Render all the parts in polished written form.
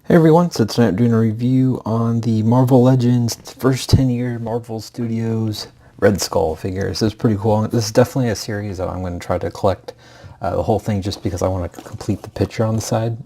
Hey everyone, so tonight I'm doing a review on the Marvel Legends first 10-year Marvel Studios Red Skull figures. This is pretty cool. This is definitely a series that I'm going to try to collect the whole thing just because I want to complete the picture on the side.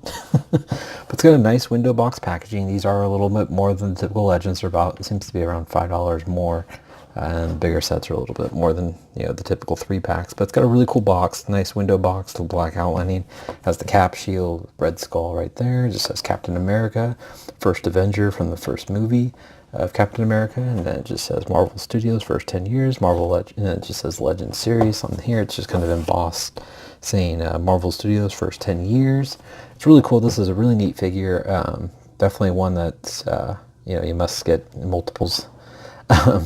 But it's got a nice window box packaging. These are a little bit more than the typical Legends. They're about, it seems to be around $5 more. And bigger sets are a little bit more than the typical 3-packs, but it's got a really cool box, nice window box, the black outlining, has the cap shield, Red Skull right there. It just says Captain America, first Avenger from the first movie of Captain America, and then it just says Marvel Studios first 10 years, Marvel Legend, and it just says Legend Series on here. It's just kind of embossed saying Marvel Studios first 10 years. It's really cool. This is a really neat figure. Definitely one that's you must get in multiples.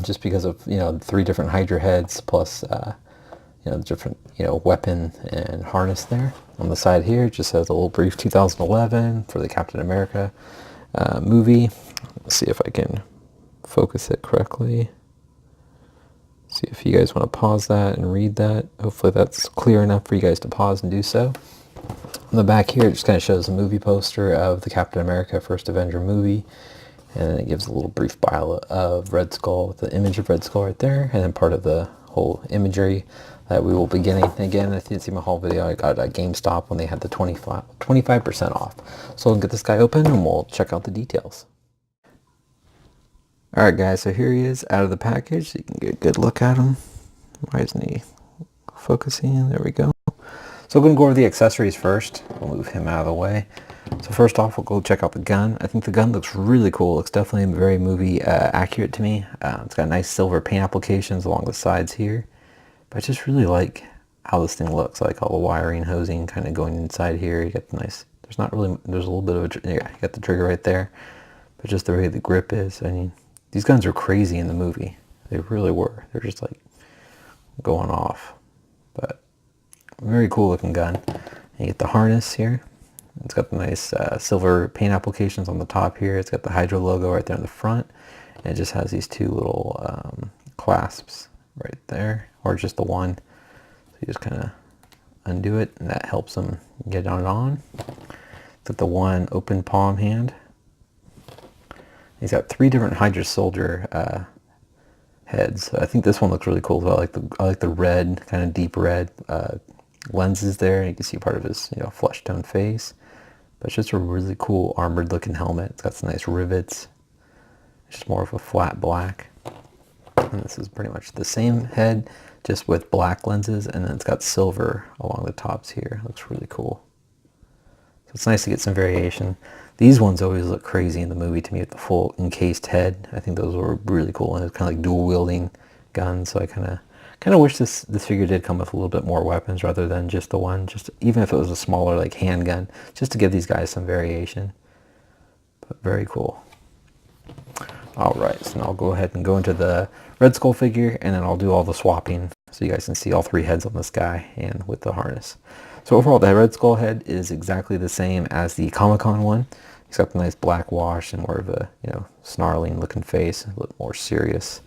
Just because of 3 different Hydra heads plus different weapon and harness there. On the side here it just says a little brief 2011 for the Captain America movie. Let's see if I can focus it correctly. See if you guys want to pause that and read that. Hopefully that's clear enough for you guys to pause and do so. On the back here it just kind of shows a movie poster of the Captain America First Avenger movie. And then it gives a little brief bio of Red Skull with the image of Red Skull right there, and then part of the whole imagery that we will be getting. Again, if you didn't see my whole video, I got it at GameStop when they had the 25% off. So we'll get this guy open and we'll check out the details. Alright guys, so here he is out of the package, so you can get a good look at him. Why isn't he focusing? There we go. So we're going to go over the accessories first. We'll move him out of the way. So first off, we'll go check out the gun. I think the gun looks really cool. It looks definitely very movie accurate to me. It's got nice silver paint applications along the sides here. But I just really like how this thing looks. I like all the wiring, hosing kind of going inside here. You got the nice, there's a little bit of a, yeah, you got the trigger right there. But just the way the grip is, I mean, these guns are crazy in the movie. They really were. They're just like going off. But very cool looking gun. And you get the harness here. It's got the nice silver paint applications on the top here. It's got the Hydra logo right there in the front. And it just has these 2 little clasps right there, or just the one. So you just kind of undo it, and that helps them get it on. It's got the one open palm hand. He's got 3 different Hydra soldier heads. I think this one looks really cool as well. I like the red, kind of deep red lenses there. You can see part of his flesh tone face. But it's just a really cool armored looking helmet. It's got some nice rivets. It's just more of a flat black. And this is pretty much the same head, just with black lenses, and then it's got silver along the tops here. It looks really cool. So it's nice to get some variation. These ones always look crazy in the movie to me with the full encased head. I think those were really cool, and it's kind of like dual wielding guns. So I kind of wish this figure did come with a little bit more weapons rather than just the one, just even if it was a smaller like handgun, just to give these guys some variation. But very cool. Alright, so now I'll go ahead and go into the Red Skull figure, and then I'll do all the swapping so you guys can see all 3 heads on this guy and with the harness. So overall, the Red Skull head is exactly the same as the Comic-Con one, except a nice black wash and more of a snarling looking face, a little more serious.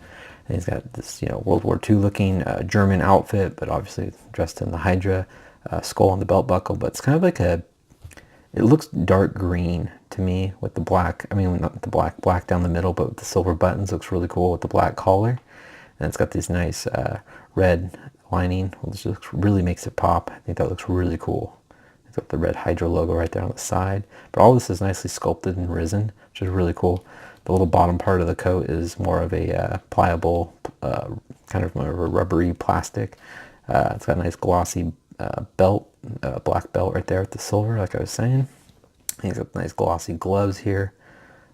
And he's got this, World War II looking German outfit, but obviously dressed in the Hydra skull on the belt buckle. But it's kind of like it looks dark green to me with the black, I mean, not the black down the middle, but with the silver buttons. Looks really cool with the black collar. And it's got this nice red lining, which really makes it pop. I think that looks really cool. It's got the red Hydra logo right there on the side. But all this is nicely sculpted and risen, which is really cool. The little bottom part of the coat is more of a pliable, kind of more of a rubbery plastic. It's got a nice glossy belt, black belt right there with the silver, like I was saying. He's got nice glossy gloves here,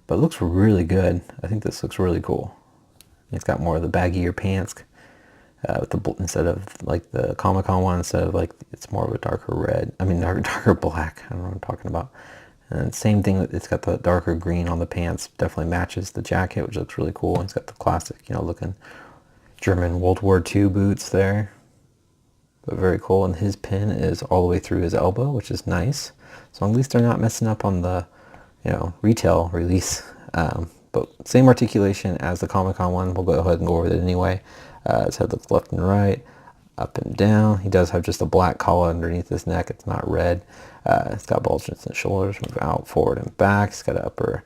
but it looks really good. I think this looks really cool. He's got more of the baggier pants, with the instead of like the Comic-Con one, instead of like it's more of a darker red. I mean darker black. I don't know what I'm talking about. And same thing, it's got the darker green on the pants, definitely matches the jacket, which looks really cool. It's got the classic, looking German World War II boots there. But very cool, and his pin is all the way through his elbow, which is nice. So at least they're not messing up on the, retail release. But same articulation as the Comic-Con one. We'll go ahead and go over it anyway. His head looks left and right, up and down. He does have just a black collar underneath his neck. It's not red. It's got bulges in the shoulders, move out, forward, and back. It's got an upper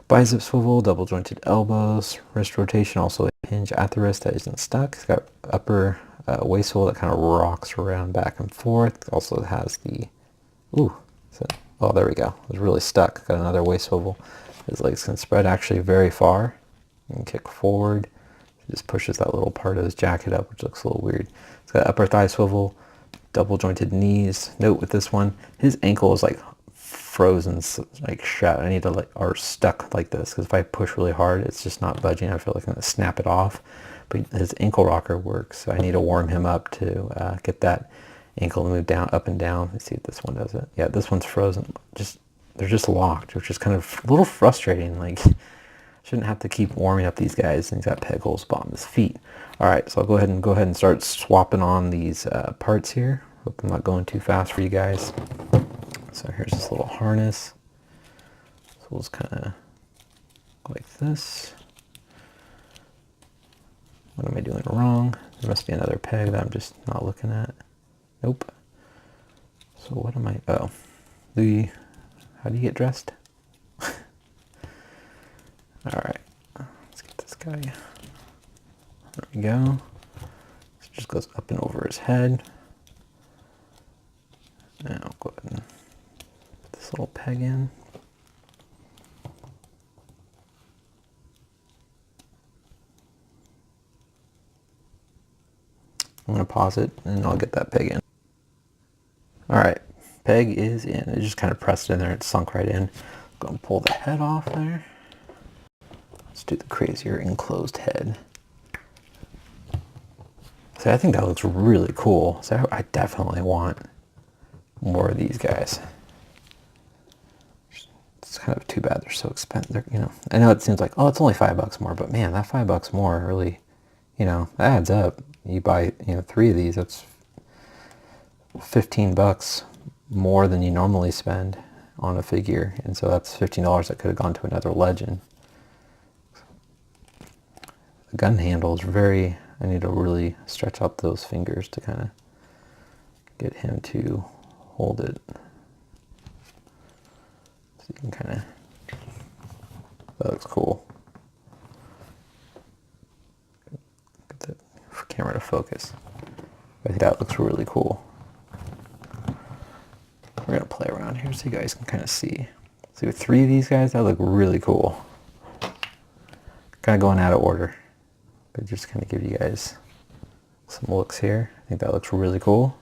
bicep swivel, double jointed elbows, wrist rotation, also a hinge at the wrist that isn't stuck. It's got upper waist swivel that kind of rocks around back and forth. It also has the, oh, there we go. It was really stuck. Got another waist swivel. His legs can spread actually very far. You can kick forward. It just pushes that little part of his jacket up, which looks a little weird. It's got upper thigh swivel, double jointed knees. Note with this one, his ankle is like frozen, like shut. I need to like, or stuck like this, because if I push really hard, it's just not budging. I feel like I'm gonna snap it off. But his ankle rocker works, so I need to warm him up to get that ankle to move down, up and down. Let's see if this one does it. Yeah, this one's frozen. They're just locked, which is kind of a little frustrating. Like, shouldn't have to keep warming up these guys. And he's got peg holes bottom of his feet. All right, so I'll go ahead and start swapping on these parts here. Hope I'm not going too fast for you guys. So here's this little harness. So we'll just kind of go like this. What am I doing wrong? There must be another peg that I'm just not looking at. Nope. So what am I, oh, how do you get dressed? All right, let's get this guy. There we go. So it just goes up and over his head. Now I'll go ahead and put this little peg in. I'm going to pause it and I'll get that peg in. All right, peg is in. It just kind of pressed in there. It sunk right in. Go and pull the head off there. Let's do the crazier enclosed head. So I think that looks really cool. So I definitely want more of these guys. It's kind of too bad they're so expensive. You know, I know it seems like, oh, it's only $5 more, but man, that $5 more really, you know, that adds up. You buy, you know, 3 of these, that's $15 more than you normally spend on a figure, and so that's $15 that could have gone to another legend. The gun handle is very, I need to really stretch out those fingers to kind of get him to hold it. So you can kind of, that looks cool. Get the camera to focus. I think that looks really cool. We're going to play around here so you guys can kind of see. See, with 3 of these guys, that look really cool. Kind of going out of order, but just kind of give you guys some looks here. I think that looks really cool.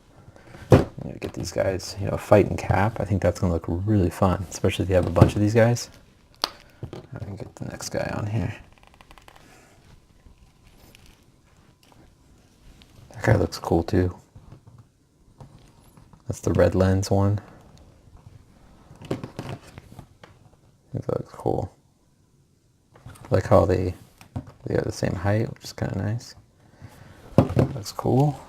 I'm going to get these guys, you know, fighting cap. I think that's going to look really fun, especially if you have a bunch of these guys. I can get the next guy on here. That guy looks cool too. That's the red lens one. I think that looks cool. I like how they have the same height, which is kind of nice. That looks cool.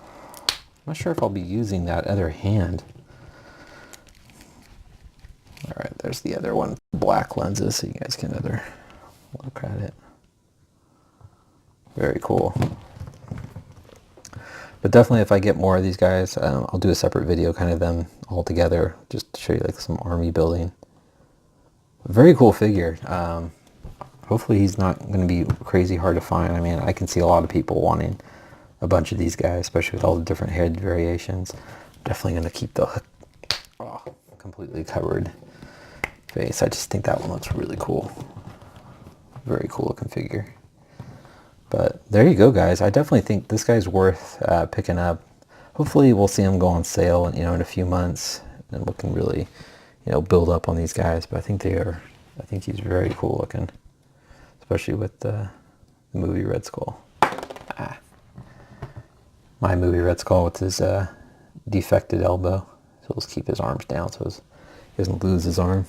I'm not sure if I'll be using that other hand. All right, there's the other one. Black lenses, so you guys can look at it. Very cool. But definitely, if I get more of these guys, I'll do a separate video, kind of them all together, just to show you like some army building. Very cool figure. Hopefully he's not going to be crazy hard to find. I mean, I can see a lot of people wanting a bunch of these guys, especially with all the different head variations. Definitely going to keep the completely covered face. I just think that one looks really cool. Very cool looking figure. But there you go, guys. I definitely think this guy's worth picking up. Hopefully we'll see him go on sale, you know, in a few months, and we can really, you know, build up on these guys. But I think he's very cool looking, especially with the movie Red Skull. My movie Red Skull with his defected elbow. So let's keep his arms down so he doesn't lose his arm.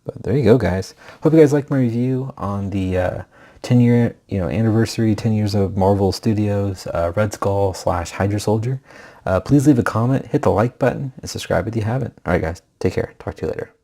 But there you go, guys. Hope you guys liked my review on the 10-year, you know, anniversary, 10 years of Marvel Studios Red Skull / Hydra Soldier. Please leave a comment, hit the like button, and subscribe if you haven't. All right, guys, take care. Talk to you later.